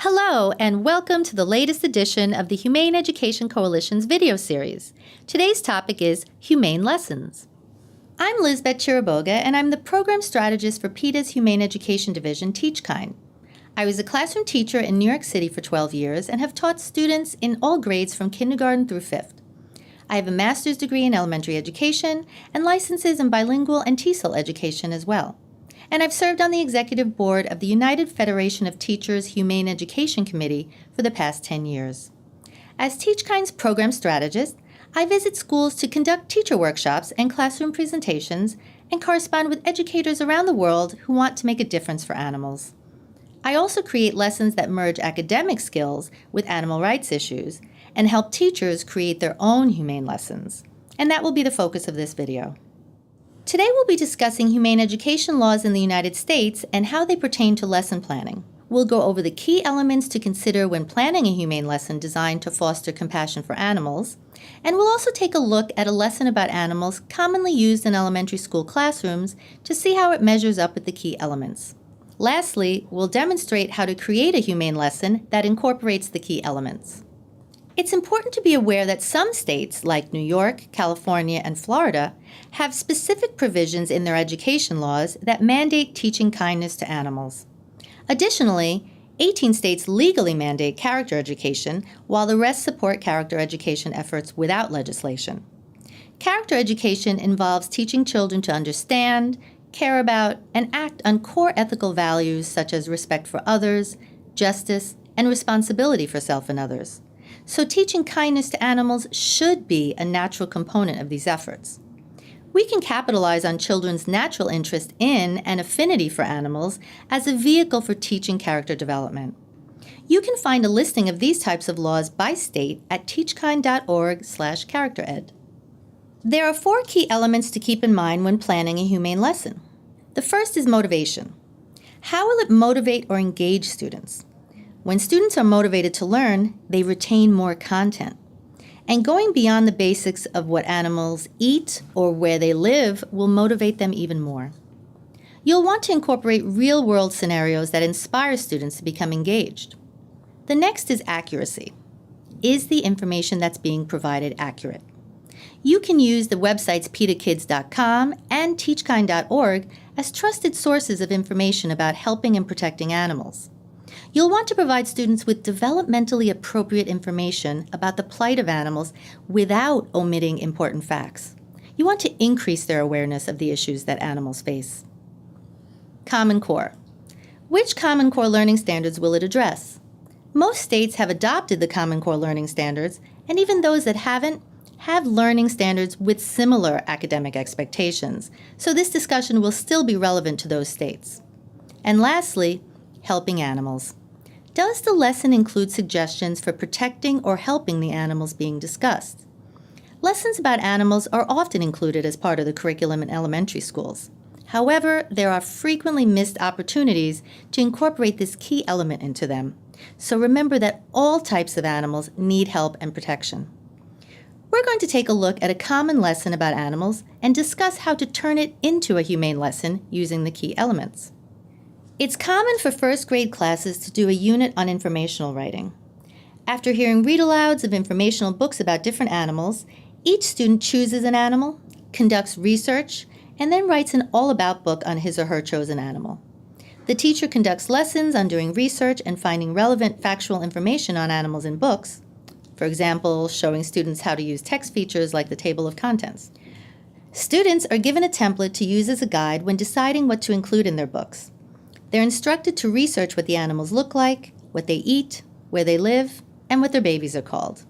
Hello, and welcome to the latest edition of the Humane Education Coalition's video series. Today's topic is Humane Lessons. I'm Lisbet Chiriboga, and I'm the Program Strategist for PETA's Humane Education Division, TeachKind. I was a classroom teacher in New York City for 12 years and have taught students in all grades from kindergarten through 5th. I have a master's degree in elementary education and licenses in bilingual and TESOL education as well. And I've served on the executive board of the United Federation of Teachers Humane Education Committee for the past 10 years. As TeachKind's program strategist, I visit schools to conduct teacher workshops and classroom presentations and correspond with educators around the world who want to make a difference for animals. I also create lessons that merge academic skills with animal rights issues and help teachers create their own humane lessons. And that will be the focus of this video. Today we'll be discussing humane education laws in the United States and how they pertain to lesson planning. We'll go over the key elements to consider when planning a humane lesson designed to foster compassion for animals, and we'll also take a look at a lesson about animals commonly used in elementary school classrooms to see how it measures up with the key elements. Lastly, we'll demonstrate how to create a humane lesson that incorporates the key elements. It's important to be aware that some states, like New York, California, and Florida, have specific provisions in their education laws that mandate teaching kindness to animals. Additionally, 18 states legally mandate character education, while the rest support character education efforts without legislation. Character education involves teaching children to understand, care about, and act on core ethical values such as respect for others, justice, and responsibility for self and others. So teaching kindness to animals should be a natural component of these efforts. We can capitalize on children's natural interest in and affinity for animals as a vehicle for teaching character development. You can find a listing of these types of laws by state at teachkind.org/charactered. There are 4 key elements to keep in mind when planning a humane lesson. The first is motivation. How will it motivate or engage students? When students are motivated to learn, they retain more content. And going beyond the basics of what animals eat or where they live will motivate them even more. You'll want to incorporate real-world scenarios that inspire students to become engaged. The next is accuracy. Is the information that's being provided accurate? You can use the websites petakids.com and teachkind.org as trusted sources of information about helping and protecting animals. You'll want to provide students with developmentally appropriate information about the plight of animals without omitting important facts. You want to increase their awareness of the issues that animals face. Common Core. Which Common Core learning standards will it address? Most states have adopted the Common Core learning standards, and even those that haven't have learning standards with similar academic expectations, so this discussion will still be relevant to those states. And lastly, helping animals. Does the lesson include suggestions for protecting or helping the animals being discussed? Lessons about animals are often included as part of the curriculum in elementary schools. However, there are frequently missed opportunities to incorporate this key element into them. So remember that all types of animals need help and protection. We're going to take a look at a common lesson about animals and discuss how to turn it into a humane lesson using the key elements. It's common for first grade classes to do a unit on informational writing. After hearing read-alouds of informational books about different animals, each student chooses an animal, conducts research, and then writes an all-about book on his or her chosen animal. The teacher conducts lessons on doing research and finding relevant factual information on animals in books, for example, showing students how to use text features like the table of contents. Students are given a template to use as a guide when deciding what to include in their books. They're instructed to research what the animals look like, what they eat, where they live, and what their babies are called.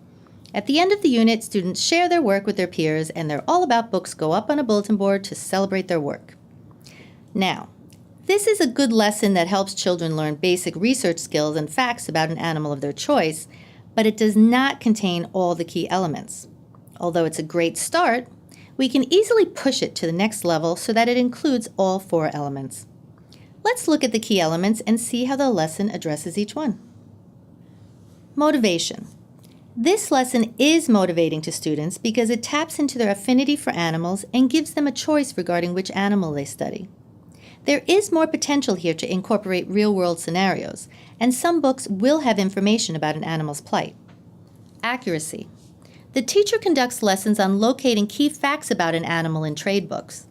At the end of the unit, students share their work with their peers, and their all-about books go up on a bulletin board to celebrate their work. Now, this is a good lesson that helps children learn basic research skills and facts about an animal of their choice, but it does not contain all the key elements. Although it's a great start, we can easily push it to the next level so that it includes all 4 elements. Let's look at the key elements and see how the lesson addresses each one. Motivation. This lesson is motivating to students because it taps into their affinity for animals and gives them a choice regarding which animal they study. There is more potential here to incorporate real-world scenarios, and some books will have information about an animal's plight. Accuracy. The teacher conducts lessons on locating key facts about an animal in trade books.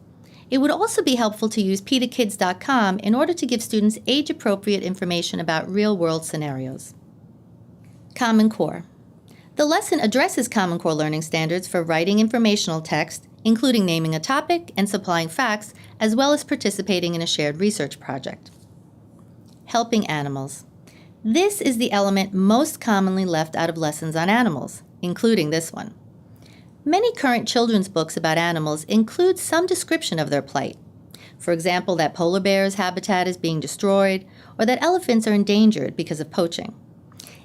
It would also be helpful to use PETAKids.com in order to give students age-appropriate information about real-world scenarios. Common Core. The lesson addresses Common Core learning standards for writing informational text, including naming a topic and supplying facts, as well as participating in a shared research project. Helping animals. This is the element most commonly left out of lessons on animals, including this one. Many current children's books about animals include some description of their plight. For example, that polar bear's habitat is being destroyed, or that elephants are endangered because of poaching.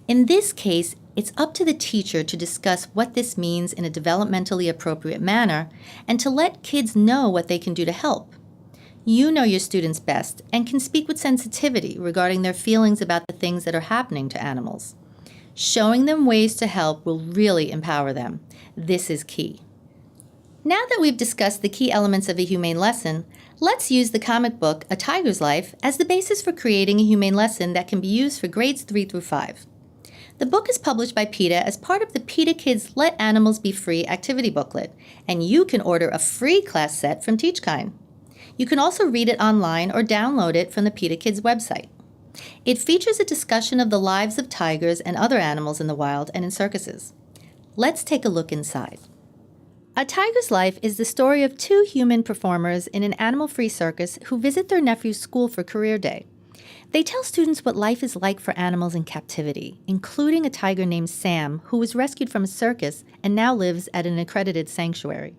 In this case, it's up to the teacher to discuss what this means in a developmentally appropriate manner and to let kids know what they can do to help. You know your students best and can speak with sensitivity regarding their feelings about the things that are happening to animals. Showing them ways to help will really empower them. This is key. Now that we've discussed the key elements of a humane lesson, let's use the comic book A Tiger's Life as the basis for creating a humane lesson that can be used for grades 3 through 5. The book is published by PETA as part of the PETA Kids Let Animals Be Free activity booklet, and you can order a free class set from TeachKind. You can also read it online or download it from the PETA Kids website. It features a discussion of the lives of tigers and other animals in the wild and in circuses. Let's take a look inside. A Tiger's Life is the story of two human performers in an animal-free circus who visit their nephew's school for career day. They tell students what life is like for animals in captivity, including a tiger named Sam, who was rescued from a circus and now lives at an accredited sanctuary.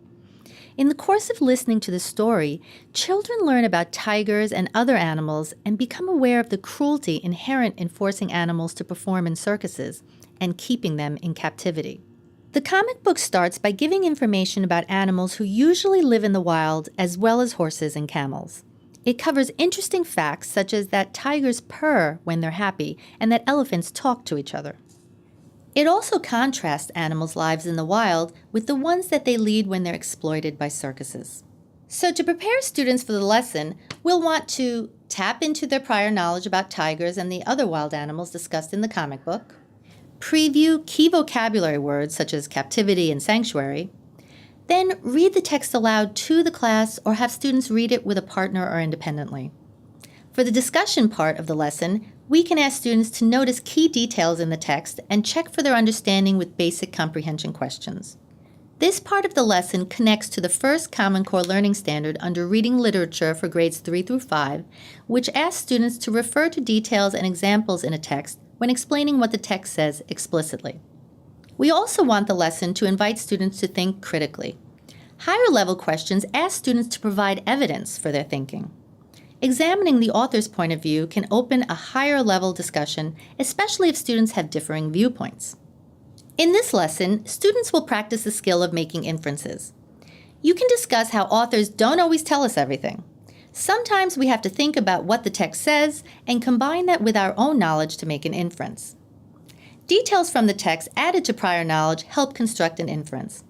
In the course of listening to the story, children learn about tigers and other animals and become aware of the cruelty inherent in forcing animals to perform in circuses and keeping them in captivity. The comic book starts by giving information about animals who usually live in the wild, as well as horses and camels. It covers interesting facts such as that tigers purr when they're happy and that elephants talk to each other. It also contrasts animals' lives in the wild with the ones that they lead when they're exploited by circuses. So to prepare students for the lesson, we'll want to tap into their prior knowledge about tigers and the other wild animals discussed in the comic book, preview key vocabulary words such as captivity and sanctuary, then read the text aloud to the class or have students read it with a partner or independently. For the discussion part of the lesson, we can ask students to notice key details in the text and check for their understanding with basic comprehension questions. This part of the lesson connects to the first Common Core learning standard under Reading Literature for grades 3 through 5, which asks students to refer to details and examples in a text when explaining what the text says explicitly. We also want the lesson to invite students to think critically. Higher level questions ask students to provide evidence for their thinking. Examining the author's point of view can open a higher level discussion, especially if students have differing viewpoints. In this lesson, students will practice the skill of making inferences. You can discuss how authors don't always tell us everything. Sometimes we have to think about what the text says and combine that with our own knowledge to make an inference. Details from the text added to prior knowledge help construct an inference.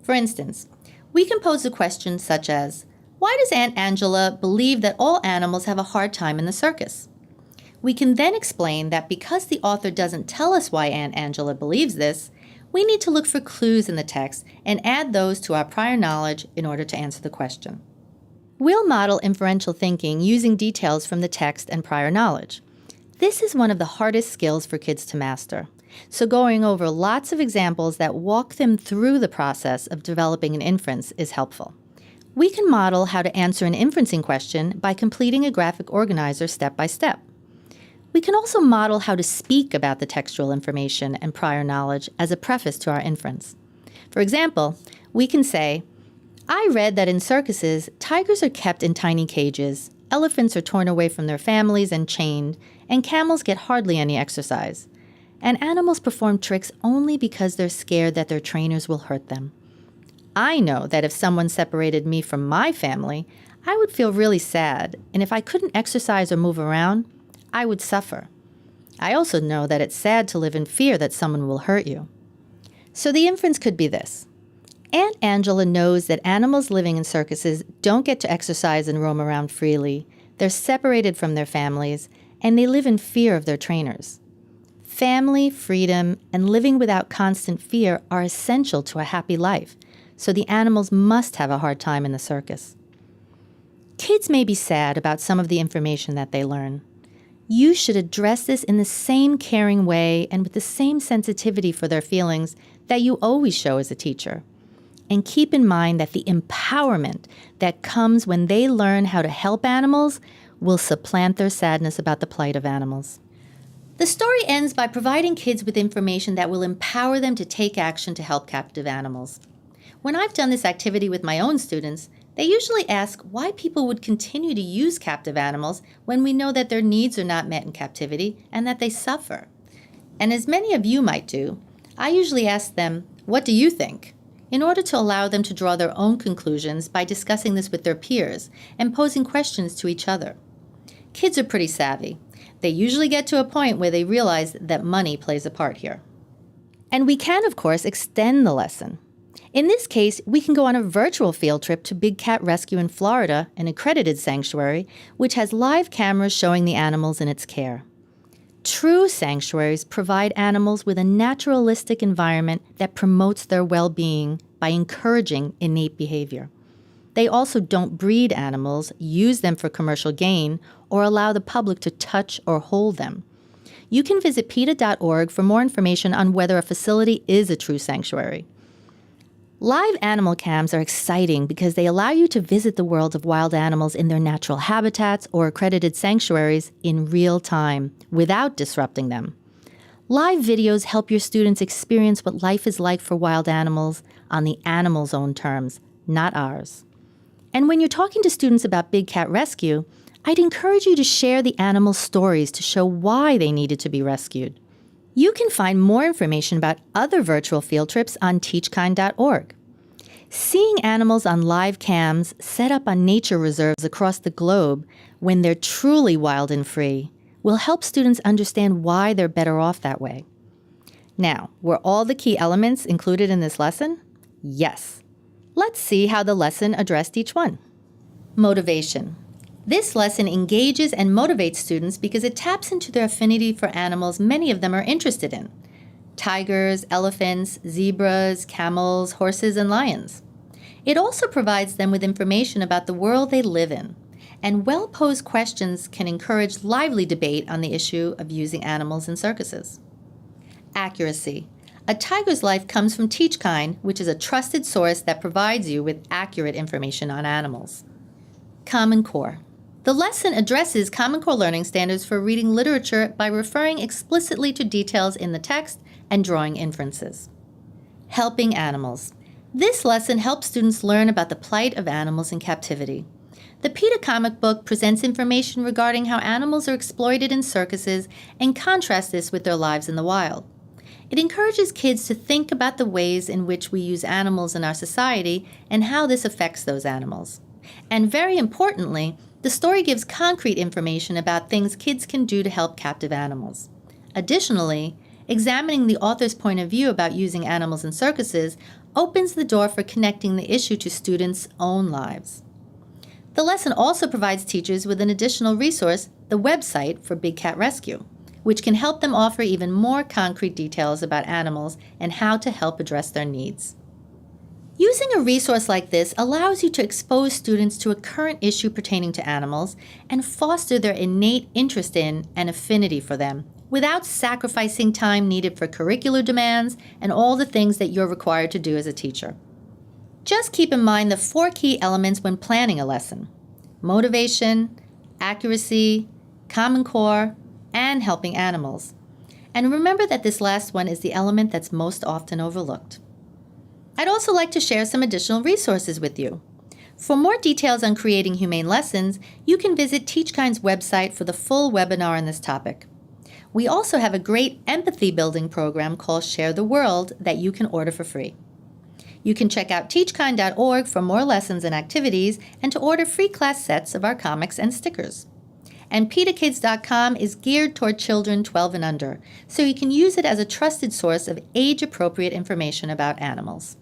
For instance, we can pose a question such as, why does Aunt Angela believe that all animals have a hard time in the circus? We can then explain that because the author doesn't tell us why Aunt Angela believes this, we need to look for clues in the text and add those to our prior knowledge in order to answer the question. We'll model inferential thinking using details from the text and prior knowledge. This is one of the hardest skills for kids to master, so going over lots of examples that walk them through the process of developing an inference is helpful. We can model how to answer an inferencing question by completing a graphic organizer step by step. We can also model how to speak about the textual information and prior knowledge as a preface to our inference. For example, we can say, I read that in circuses, tigers are kept in tiny cages, elephants are torn away from their families and chained, and camels get hardly any exercise. And animals perform tricks only because they're scared that their trainers will hurt them. I know that if someone separated me from my family, I would feel really sad, and if I couldn't exercise or move around, I would suffer. I also know that it's sad to live in fear that someone will hurt you. So the inference could be this. Aunt Angela knows that animals living in circuses don't get to exercise and roam around freely They're separated from their families, and they live in fear of their trainers. Family, freedom, and living without constant fear are essential to a happy life, so the animals must have a hard time in the circus. Kids may be sad about some of the information that they learn. You should address this in the same caring way and with the same sensitivity for their feelings that you always show as a teacher. And keep in mind that the empowerment that comes when they learn how to help animals will supplant their sadness about the plight of animals. The story ends by providing kids with information that will empower them to take action to help captive animals. When I've done this activity with my own students, they usually ask why people would continue to use captive animals when we know that their needs are not met in captivity and that they suffer. And as many of you might do, I usually ask them, what do you think? In order to allow them to draw their own conclusions by discussing this with their peers and posing questions to each other. Kids are pretty savvy. They usually get to a point where they realize that money plays a part here. And we can, of course, extend the lesson. In this case, we can go on a virtual field trip to Big Cat Rescue in Florida, an accredited sanctuary, which has live cameras showing the animals in its care. True sanctuaries provide animals with a naturalistic environment that promotes their well-being by encouraging innate behavior. They also don't breed animals, use them for commercial gain, or allow the public to touch or hold them. You can visit PETA.org for more information on whether a facility is a true sanctuary. Live animal cams are exciting because they allow you to visit the world of wild animals in their natural habitats or accredited sanctuaries in real time without disrupting them. Live videos help your students experience what life is like for wild animals on the animal's own terms, not ours. And when you're talking to students about Big Cat Rescue, I'd encourage you to share the animals' stories to show why they needed to be rescued. You can find more information about other virtual field trips on TeachKind.org. Seeing animals on live cams set up on nature reserves across the globe when they're truly wild and free will help students understand why they're better off that way. Now, were all the key elements included in this lesson? Yes. Let's see how the lesson addressed each one. Motivation. This lesson engages and motivates students because it taps into their affinity for animals many of them are interested in. Tigers, elephants, zebras, camels, horses, and lions. It also provides them with information about the world they live in, and well-posed questions can encourage lively debate on the issue of using animals in circuses. Accuracy. A tiger's life comes from TeachKind, which is a trusted source that provides you with accurate information on animals. Common Core. The lesson addresses Common Core learning standards for reading literature by referring explicitly to details in the text and drawing inferences. Helping animals. This lesson helps students learn about the plight of animals in captivity. The PETA comic book presents information regarding how animals are exploited in circuses and contrasts this with their lives in the wild. It encourages kids to think about the ways in which we use animals in our society and how this affects those animals. And very importantly, the story gives concrete information about things kids can do to help captive animals. Additionally, examining the author's point of view about using animals in circuses opens the door for connecting the issue to students' own lives. The lesson also provides teachers with an additional resource, the website for Big Cat Rescue, which can help them offer even more concrete details about animals and how to help address their needs. Using a resource like this allows you to expose students to a current issue pertaining to animals and foster their innate interest in and affinity for them without sacrificing time needed for curricular demands and all the things that you're required to do as a teacher. Just keep in mind the 4 key elements when planning a lesson: motivation, accuracy, Common Core, and helping animals. And remember that this last one is the element that's most often overlooked. I'd also like to share some additional resources with you. For more details on creating humane lessons, you can visit TeachKind's website for the full webinar on this topic. We also have a great empathy-building program called Share the World that you can order for free. You can check out TeachKind.org for more lessons and activities and to order free class sets of our comics and stickers. And PETAKids.com is geared toward children 12 and under, so you can use it as a trusted source of age-appropriate information about animals.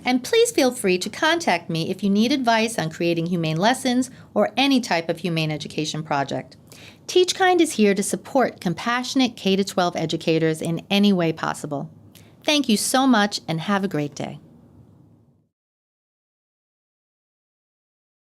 And please feel free to contact me if you need advice on creating humane lessons or any type of humane education project. TeachKind is here to support compassionate K-12 educators in any way possible. Thank you so much and have a great day.